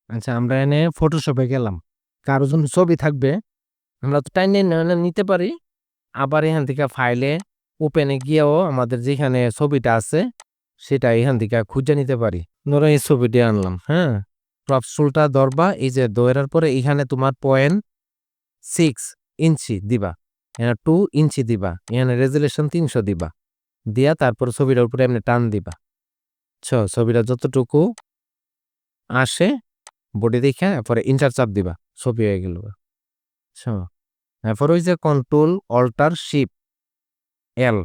আচ্ছা, আমরা এনে ফটোশপে গেলাম। কারো জন্য ছবি থাকবে, আমরা তো টাইম নিতে পারি। আবার এখান থেকে ফাইলে ওপেনে গিয়েও আমাদের যেখানে ছবিটা আছে সেটা এখান থেকে খুঁজে নিতে পারি। ধরো এই ছবিটি আনলাম, হ্যাঁ? ক্রপস টুলটা ধরবা, এই যে ধরার পরে এখানে তোমার 0.6 ইঞ্চি দিবা। এখানে 2 ইঞ্চি দিবা। এখানে রেজোলিউশন 300 দিবা। দিয়া তারপর ছবিটার উপরে এমনি টান দিবা। ছবিটা যতটুকু আসে বডি দেইখা এরপরে ইন্টার চাপ দিবা। ছবি হয়ে গেল। বুঝছো? এরপর ওই যে কন্ট্রোল অল্টার শিফট এল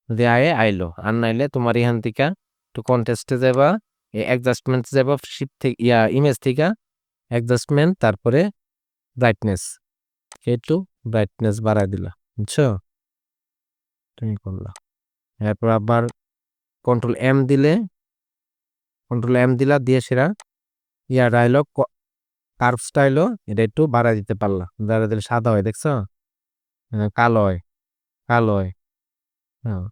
দিয়ে আইলো। আর নাইলে তোমার এখান থেকে একটু কন্টেস্টে যাবা, অ্যাডজাস্টমেন্ট যাবা, শিফট থেকে ইমেজ থেকে অ্যাডজাস্টমেন্ট, তারপরে ব্রাইটনেস, একটু ব্রাইটনেস বাড়ায় দিলা। বুঝছো? তুমি করলা। এরপর আবার কন্ট্রোল এম দিলা দিয়ে সেরা আইলো কার্ভ স্টাইলও এটা একটু বাড়ায় দিতে পারলা। বাড়ায় দিলে সাদা হয়, দেখছো? কালো হয়, কালো হয়। হ্যাঁ,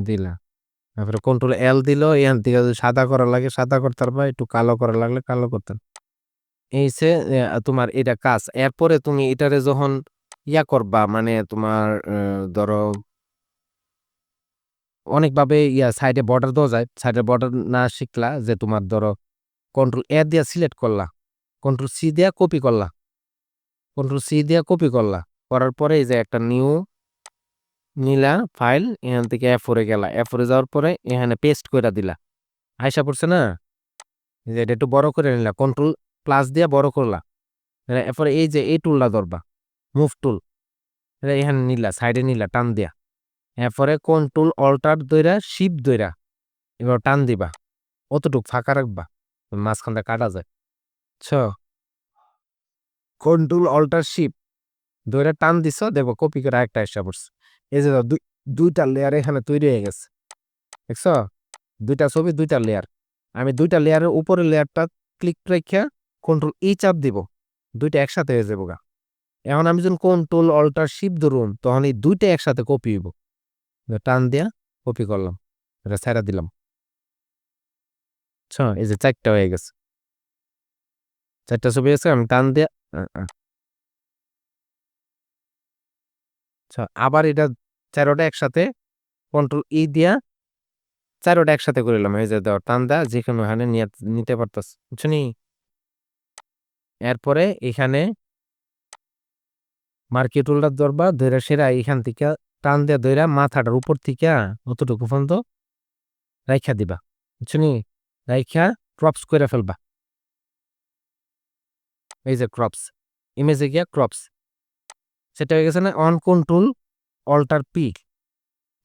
দিলা। তারপরে কন্ট্রোল এল দিল, এখান থেকে যদি সাদা করা লাগে সাদা করতে পারবা, একটু কালো করা লাগলে কালো করতে পারবা। এই যে তোমার এটা কাজ। এরপরে তুমি এটারে যখন করবা, মানে তোমার ধরো অনেকভাবে সাইডে বর্ডার দেওয়া যায়। সাইডে বর্ডার না শিখলা যে তোমার ধরো কন্ট্রোল এ দিয়া সিলেক্ট করলা, কন্ট্রোল সি দিয়া কপি করলা, কন্ট্রোল সি দিয়া কপি করলা, করার পরে এই যে একটা নিলা ফাইল, এখান থেকে F4 গেলা, F4 যাওয়ার পরে এখানে পেস্ট করে দিলা। আয়সা পড়ছে না? যে এটা একটু বড় করে নিলা, কন্ট্রোল প্লাস দিয়া বড় করলা। এরপরে এই যে এই টুলটা ধরবা, মুভ টুল, এটা এখানে নিলা, সাইডে নিলা টান দিয়া। এরপরে কন্ট্রোল অল্টার দইরা শিফট দইরা এবার টান দিবা, অতটুক ফাঁকা রাখবা, মাঝখানটা কাটা যায়। কন্ট্রোল অল্টার শিফট দইরা টান দিছ, দেখবো কপি করে একটা এসে পড়ছে। এই যে দুইটা লেয়ার এখানে তৈরি হয়ে গেছে, দেখছো? দুইটা ছবি, দুইটা লেয়ার। আমি দুইটা লেয়ারের উপরের লেয়ারটা ক্লিক রেখে কন্ট্রোল ই চাপ দিব, দুইটা একসাথে হয়ে যাবো গা। এখন আমি যখন কন্ট্রোল অল্টার শিফট ধরুন, তখন এই দুইটা একসাথে কপি হইব। টান দিয়া কপি করলাম, এটা ছেড়া দিলাম। এই যে 4টা হয়ে গেছে, 4টা ছবি আছে। আমি টান দিয়া আবার এটা 4টা একসাথে কন্ট্রোল ই দিয়া 4টা একসাথে করে নিলাম। এই যে দেওয়ার টান দা যেখানে ওখানে নিতে পারতাস, বুঝছো নি? এরপরে এখানে মার্কি টুলটা ধরবা, ধইরা সেরা এখান থেকে টান দিয়া ধইরা মাথাটার উপর থেকে অতটুকু পর্যন্ত রাইখা দিবা, বুঝছো নি? রাইখা ক্রপস করে ফেলবা। এই যে ক্রপস, ইমেজে গিয়া ক্রপস, সেটা হয়ে গেছে না? অন কন্ট্রোল অল্টার পি,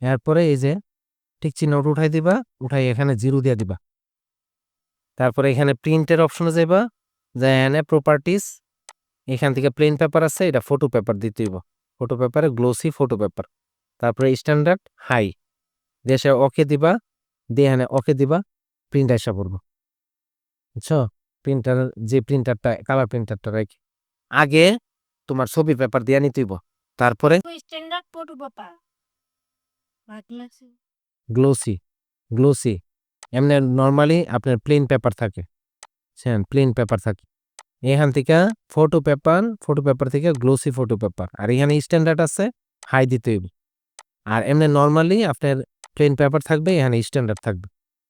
এরপরে এই যে ঠিক চিহ্নটা উঠাই দিবা, উঠাই এখানে 0 দিয়া দিবা। তারপরে এখানে প্রিন্টের অপশনে যাইবা, যাই এখানে প্রপার্টিস, এখান থেকে প্লেন পেপার আছে, এটা ফটো পেপার দিতে হইব। ফটো পেপারে গ্লোসি ফটো পেপার, তারপরে স্ট্যান্ডার্ড হাই দেশে ওকে দিবা, দিয়ে এখানে ওকে দিবা, প্রিন্ট আসা পড়বো। বুঝছো? প্রিন্টার, যে প্রিন্টারটা কালার প্রিন্টারটা রাখি আগে তোমার ছবি পেপার দিয়ে নিতে হইব, তারপরে standard photo paper glossy, glossy এমনি নর্মালি আপনার প্লেন পেপার থাকে, প্লেন পেপার থাকে। এখান থেকে ফটো পেপার থেকে গ্লোসি ফটো পেপার, আর এখানে স্ট্যান্ডার্ড আছে, হাই দিতে হইব। আর এমনি নর্মালি আপনার প্লেন পেপার থাকবে, এখানে স্ট্যান্ডার্ড থাকবে।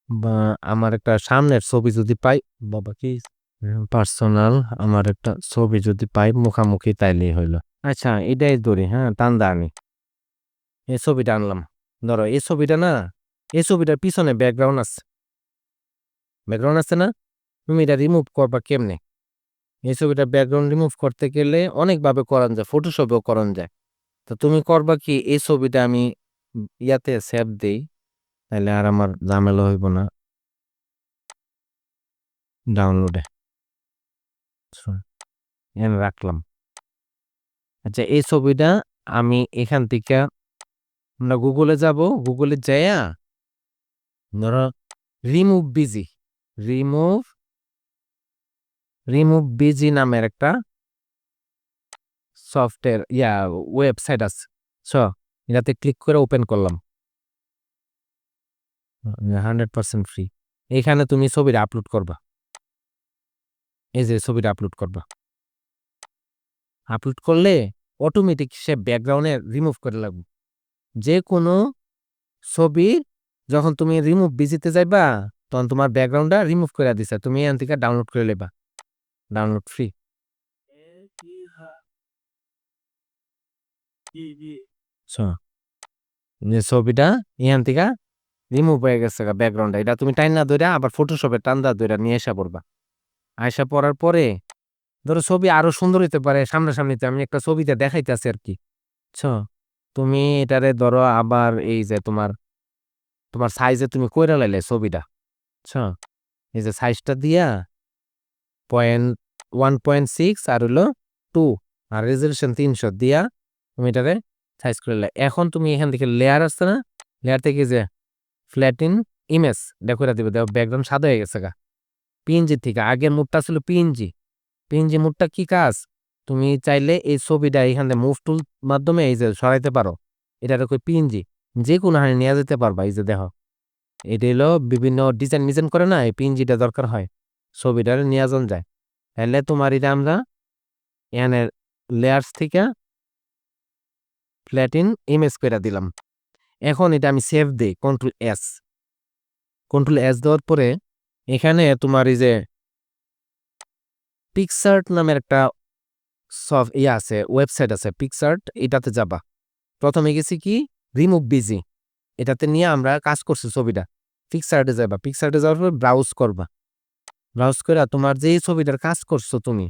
বা আমার একটা সামনের ছবি যদি পাই, বাবা কি পার্সোনাল, আমার একটা ছবি যদি পাই মুখামুখি, তাইলেই হইলো। আচ্ছা, এটাই ধরি, হ্যাঁ, টান্দা আমি এই ছবিটা আনলাম। ধরো এই ছবিটা না, এই ছবিটার পিছনে ব্যাকগ্রাউন্ড আছে না? তুমি এটা রিমুভ করবা কেমনে? এই ছবিটা ব্যাকগ্রাউন্ড রিমুভ করতে গেলে অনেকভাবে করান যায়, ফটোশপেও করান যায়। তো তুমি করবা কি, এই ছবিটা আমি ইয়াতে সেভ দেই, তাহলে আর আমার ঝামেলা হইব না ডাউনলোডে। রাখলাম। আচ্ছা, এই ছবিটা আমি এখান থেকে আমরা গুগলে যাব, গুগলে যাইয়া ধরো রিমুভ বিজি, রিমুভ বিজি নামের একটা সফটওয়্যার ওয়েবসাইট আছে। এটাতে ক্লিক করে ওপেন করলাম, 100% ফ্রি। এখানে তুমি ছবিটা আপলোড করবা। এই যে ছবিটা আপলোড করবা। আপলোড করলে অটোমেটিক সে ব্যাকগ্রাউন্ডে রিমুভ করে লাগবে। যে কোনো ছবি যখন তুমি রিমুভ বিজিতে যাইবা তখন তোমার ব্যাকগ্রাউন্ডটা রিমুভ করে দিছে, তুমি এখান থেকে ডাউনলোড করে লেবা, ডাউনলোড ফ্রি। যে ছবিটা এখান থেকে রিমুভ হয়ে গেছে ব্যাকগ্রাউন্ডটা, এটা তুমি টাইম না ধরে আবার ফটোশপে টান্দা ধরে নিয়ে এসে পড়বা। আয়সা পড়ার পরে ধরো ছবি আরো সুন্দর হইতে পারে সামনাসামনিতে, আমি একটা ছবিতে দেখাইতেছি আর কি। বুঝছো? তুমি এটারে ধরো আবার এই যে তোমার তোমার সাইজে তুমি কইরা লাইলে ছবিটা। বুঝছো? এই যে সাইজটা দিয়া 1.6 আর হলো 2 আর রেজলিউশন 300 দিয়া তুমি এটারে সাইজ করে লাই। এখন তুমি এখান থেকে লেয়ার আসছে না, লেয়ার থেকে যে ফ্ল্যাটিন ইমেজ দেখো দিবে, দেখো ব্যাকগ্রাউন্ড সাদা হয়ে গেছে গা। পিএনজি থেকে আগের মুডটা ছিল পিএনজি। পিএনজি মুডটা কি কাজ, তুমি চাইলে এই ছবিটা এখান থেকে মুভ টুল মাধ্যমে এই যে সরাইতে পারো, এটার কই পিএনজি যে কোনো হানে নিয়ে যেতে পারবা। এই যে দেখো এটা হলো বিভিন্ন ডিজাইন মিজাইন করে না, এই পিএনজিটা দরকার হয়, ছবিটা নিয়ে যান যায়। তাহলে তোমার এটা আমরা এখানে লেয়ার্স থেকে ফ্ল্যাটিন ইমেজ করে দিলাম। এখন এটা আমি সেভ দিই, কন্ট্রোল এস দেওয়ার পরে এখানে তোমার এই যে পিকসার্ট নামের একটা আছে, ওয়েবসাইট আছে পিকসার্ট, এটাতে যাবা। প্রথমে গেছি কি রিমুভ বিজি, এটাতে নিয়ে আমরা কাজ করছি ছবিটা। পিকসার্টে যাবা, পিকসার্টে যাওয়ার পর ব্রাউজ করবা, ব্রাউজ করে তোমার যে ছবিটার কাজ করছো, তুমি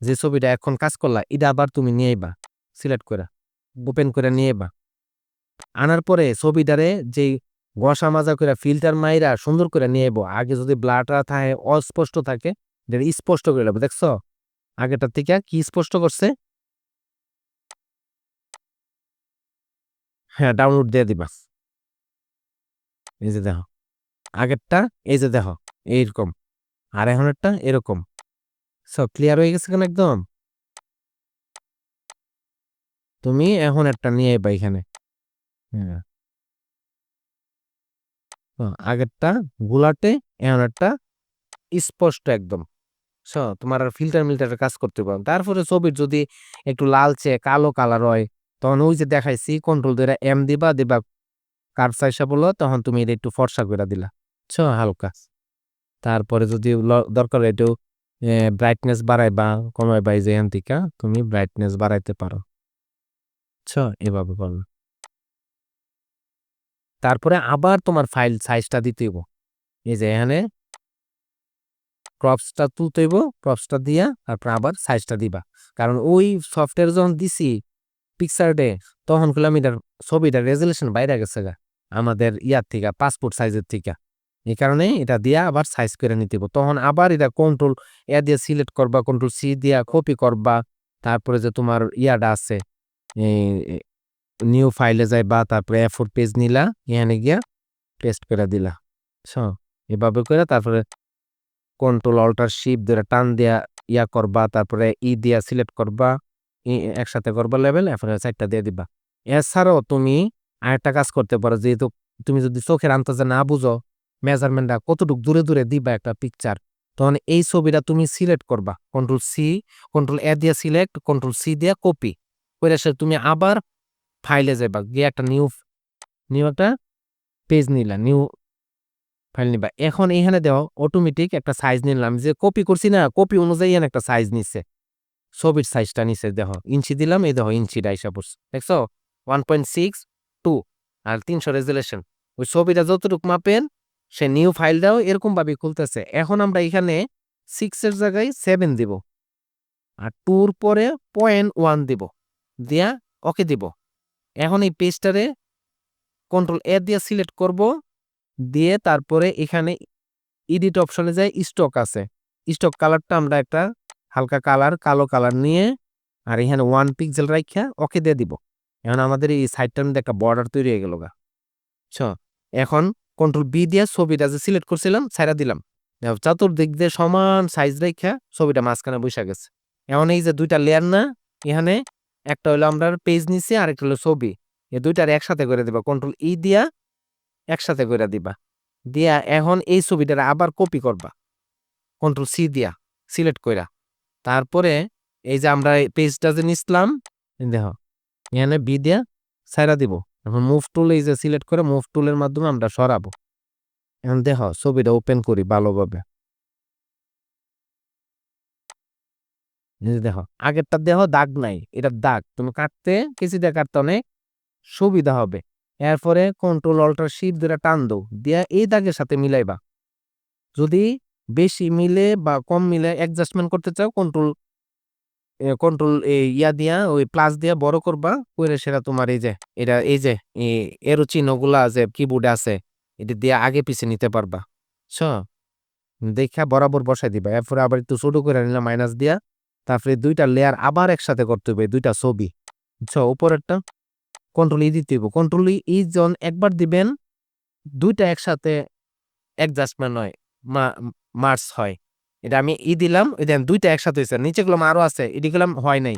যে ছবিটা এখন কাজ করলা এটা আবার তুমি নিয়ে আইবা, সিলেক্ট করে ওপেন করে নিয়ে আইবা। আনার পরে ছবিটারে যে ঘষা মাজা করে ফিল্টার মাইরা সুন্দর করে নিয়ে আইবো। আগে যদি ব্লারটা থাকে অস্পষ্ট থাকে, এটা স্পষ্ট করে নেবো। দেখছো আগেটার থেকে কি স্পষ্ট করছে? হ্যাঁ, ডাউনলোড দিয়ে দিবা। এই যে দেখো আগেরটা, এই যে দেখো এইরকম, আর এখনেরটা এরকম। সব ক্লিয়ার হয়ে গেছে কেন একদম? তুমি এখন একটা নিয়ে আইবা এখানে। হ্যাঁ, আগেরটা গুলাটে, এখন একটা স্পষ্ট একদম। তোমার আর ফিল্টার মিল্টারের কাজ করতে পারো। তারপরে ছবির যদি একটু লালচে কালো কালার হয়, তখন ওই যে দেখাইছি কন্ট্রোল ধরে এম দিবা, কার্ভ সাইজটা বললো, তখন তুমি এটা একটু ফর্সা করে দিলা। হালকা। তারপরে যদি দরকার হয় একটু ব্রাইটনেস বাড়াইবা কমাইবা, এই যে এখান থেকে তুমি ব্রাইটনেস বাড়াইতে পারো। এভাবে বলো। তারপরে আবার তোমার ফাইল সাইজটা দিতে হইব। এই যে এখানে ক্রপসটা তুলতে হইব, ক্রপসটা দিয়া তারপর আবার সাইজটা দিবা। কারণ ওই সফটওয়্যার যখন দিছি পিকচারডে, তখন করলাম এটার ছবিটার রেজলিউশন বাইরে গেছে গা আমাদের ইয়ার থেকে, পাসপোর্ট সাইজের থেকে। এই কারণে এটা দিয়া আবার সাইজ করে নিতে হইব। তখন আবার এটা কন্ট্রোল এ দিয়ে সিলেক্ট করবা, কন্ট্রোল সি দিয়া কপি করবা। তারপরে যে তোমার ইয়াটা আছে নিউ ফাইলে যাইবা, তারপরে A4 পেজ নিলা, এখানে গিয়া পেস্ট করে দিলা। এভাবে করে তারপরে কন্ট্রোল অল্টার শিফট ধরে টান দিয়া ইয়া করবা, তারপরে দিয়া সিলেক্ট করবা, একসাথে করবা লেভেল, এরপরে সাইডটা দিয়ে দিবা। এছাড়াও তুমি আরেকটা কাজ করতে পারো, যেহেতু তুমি যদি চোখের আন্দাজে না বুঝো মেজারমেন্টটা কতটুকু দূরে দূরে দিবা একটা পিকচার, তখন এই ছবিটা তুমি সিলেক্ট করবা, কন্ট্রোল এ দিয়ে সিলেক্ট, কন্ট্রোল সি দিয়ে কপি করে সে তুমি আবার ফাইলে যাইবা, গিয়ে একটা নিউ একটা পেজ নিলা, নিউ ফাইল নিবা। এখন এখানে দেওয়া অটোমেটিক একটা সাইজ নিলাম, যে কপি করছি না, কপি অনুযায়ী এখানে একটা সাইজ নিচ্ছে, ছবির সাইজটা নিচে দেখো ইঞ্চি দিলাম, এই দেখো ইঞ্চিটা আইসা পড়ছে, দেখছো 1.62 আর 300 রেজুলেশন। ওই ছবিটা যতটুকু মাপেন সে নিউ ফাইলটাও এরকম ভাবে খুলতেছে। এখন আমরা এখানে 6 এর জায়গায় 7 দিব, আর 2 পরে 0.1 দিব, দিয়া ওকে দিব। এখন এই পেজটারে কন্ট্রোল এ দিয়ে সিলেক্ট করব, দিয়ে তারপরে এখানে এডিট অপশনে যাই, স্টক আছে, স্টক কালারটা আমরা একটা হালকা কালার, কালো কালার নিয়ে আর এখানে 1 পিক্সেল রাখা ওকে দিয়ে দিব। এখন আমাদের এই সাইডটার মধ্যে একটা বর্ডার তৈরি হয়ে গেল গা। এখন কন্ট্রোল বি দিয়ে ছবিটা যে সিলেক্ট করছিলাম ছাইড়া দিলাম, চতুর্দিক দিয়ে সমান সাইজ রেখা ছবিটা মাঝখানে বসে গেছে। এখন এই যে দুইটা লেয়ার না, এখানে একটা হলো আমরা পেজ নিছি আর একটা হলো ছবি, এই দুইটার একসাথে করে দিবা, কন্ট্রোল ই দিয়া একসাথে করে দিবা, দিয়া এখন এই ছবিটা আবার কপি করবা, কন্ট্রোল সি দিয়া সিলেক্ট কইরা তারপরে এই যে আমরা পেজটা যে নিছিলাম দেখো এখানে বি দিয়া ছাইড়া দিব। এখন মুভ টুল এই যে সিলেক্ট করে মুভ টুলের মাধ্যমে আমরা সরাবো। এখন দেখো ছবিটা ওপেন করি ভালোভাবে। এই যে দেখো আগেরটা দেখো দাগ নাই, এটা দাগ। তুমি কাটতে কেচি দিয়ে কাটতে অনেক সুবিধা হবে। এরপরে কন্ট্রোল অল্টার শিফট ধরে টান দাও দিয়া এই দাগের সাথে মিলাইবা। যদি বেশি মিলে বা কম মিলে অ্যাডজাস্টমেন্ট করতে চাও কন্ট্রোল ইয়া দিয়া ওই প্লাস দিয়া বড় করবা করে সেটা তোমার এই যে এটা এই যে এরো চিহ্নগুলা যে কিবোর্ডে আছে এটা দিয়ে আগে পিছে নিতে পারবা। বুঝছো? দেখা বরাবর বসাই দিবা। এরপরে আবার একটু ছোট করে নিলাম মাইনাস দিয়া। তারপরে দুইটা লেয়ার আবার একসাথে করতে হবে, দুইটা ছবি। বুঝছো? উপরেরটা কন্ট্রোল ই দিতে হইব। কন্ট্রোল ই যখন একবার দিবেন দুইটা একসাথে অ্যাডজাস্টমেন্ট হয়, মার্স হয়। এটা আমি ই দিলাম, এই দেখেন দুইটা একসাথে হইছে। নিচে গুলো আরো আছে, এটি গেলাম হয় নাই।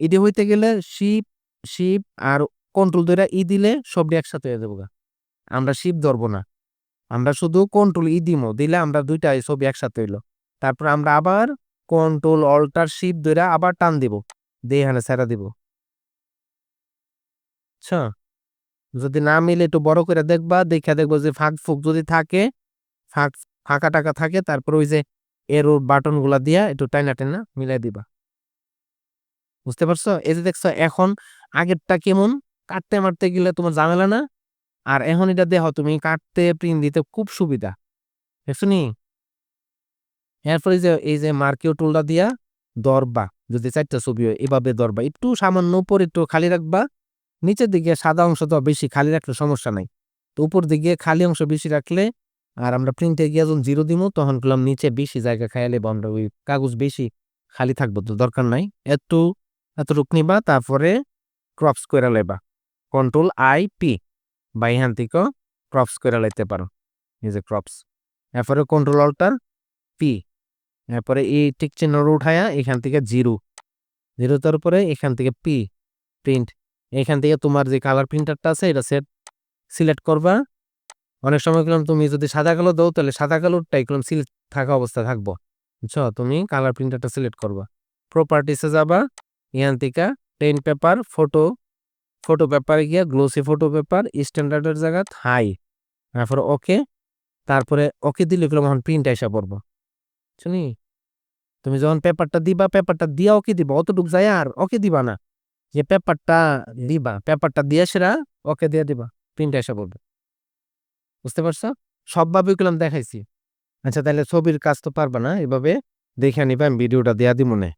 এটি হইতে গেলে শিপ আর কন্ট্রোল ধরে ই দিলে সবটি একসাথে হয়ে যাবো। আমরা শিপ ধরবো না, আমরা শুধু কন্ট্রোল ই দিমো, দিলে আমরা দুইটা ছবি একসাথে হইলো। তারপর আমরা আবার কন্ট্রোল অল্টার শিপ ধরে আবার টান দিব, দিয়ে এখানে ছেড়া দিব। আচ্ছা, যদি না মিলে একটু বড় করে দেখবা, দেখা দেখবো যে ফাঁক ফুক যদি থাকে, ফাঁকা টাকা থাকে, তারপর ওই যে এরো বাটন গুলা দিয়া একটু টাইনা টাইনা মিলাই দিবা। বুঝতে পারছো? এই যে দেখছো এখন আগেরটা কেমন কাটতে মারতে গেলে তোমার ঝামেলা না, আর এখন এটা দেখো তুমি কাটতে প্রিন্ট দিতে খুব সুবিধা। দেখছো নি? এরপরে এই যে মার্কিও টুলটা দিয়া ধরবা, যদি 4টা ছবি হয় এভাবে ধরবা, একটু সামান্য উপর একটু খালি রাখবা। নিচের দিকে সাদা অংশ তো বেশি খালি রাখলে সমস্যা নাই, তো উপর দিকে খালি অংশ বেশি রাখলে, আর আমরা প্রিন্টে গিয়ে যখন 0 দিমু তখন করলাম নিচে বেশি জায়গা খাইলে আমরা ওই কাগজ বেশি খালি থাকবো, তো দরকার নাই। এতটুক নিবা, তারপরে ক্রপস করে লেবা কন্ট্রোল আই পি, বা এখান থেকে ক্রপস করে লাইতে পারো, এই যে ক্রপস। এরপরে কন্ট্রোল অল্টার পি, এরপরে এই টিক চিহ্ন উঠায়া এখান থেকে 0 তার উপরে এখান থেকে পি প্রিন্ট, এখান থেকে তোমার যে কালার প্রিন্টারটা আছে এটা সিলেক্ট করবা। অনেক সময় করলাম তুমি যদি সাদা কালো দাও তাহলে সাদা কালোরটাই করলাম সিলেক্ট থাকা অবস্থা থাকবো। বুঝছো? তুমি কালার প্রিন্টারটা সিলেক্ট করবা, প্রপার্টিসে যাবা, এখান থেকে পেন পেপার ফটো পেপারে গিয়া গ্লোসি ফটো পেপার স্ট্যান্ডার্ডের জায়গা হাই, তারপর ওকে, তারপরে ওকে দিলে এগুলো এখন প্রিন্ট আইসা পড়বো। শুনি, তুমি যখন পেপারটা দিবা পেপারটা দিয়া ওকে দিবা, অতটুক যায় আর ওকে দিবা না, যে পেপারটা দিবা পেপারটা দিয়ে সেরা ওকে দিয়ে দিবা, প্রিন্ট আইসা পড়বে। বুঝতে পারছো? সবভাবে এগুলো দেখাইছি। আচ্ছা, তাহলে ছবির কাজ তো পারবা না, এভাবে দেখে নিবা, আমি ভিডিওটা দেয়া দিব মনে।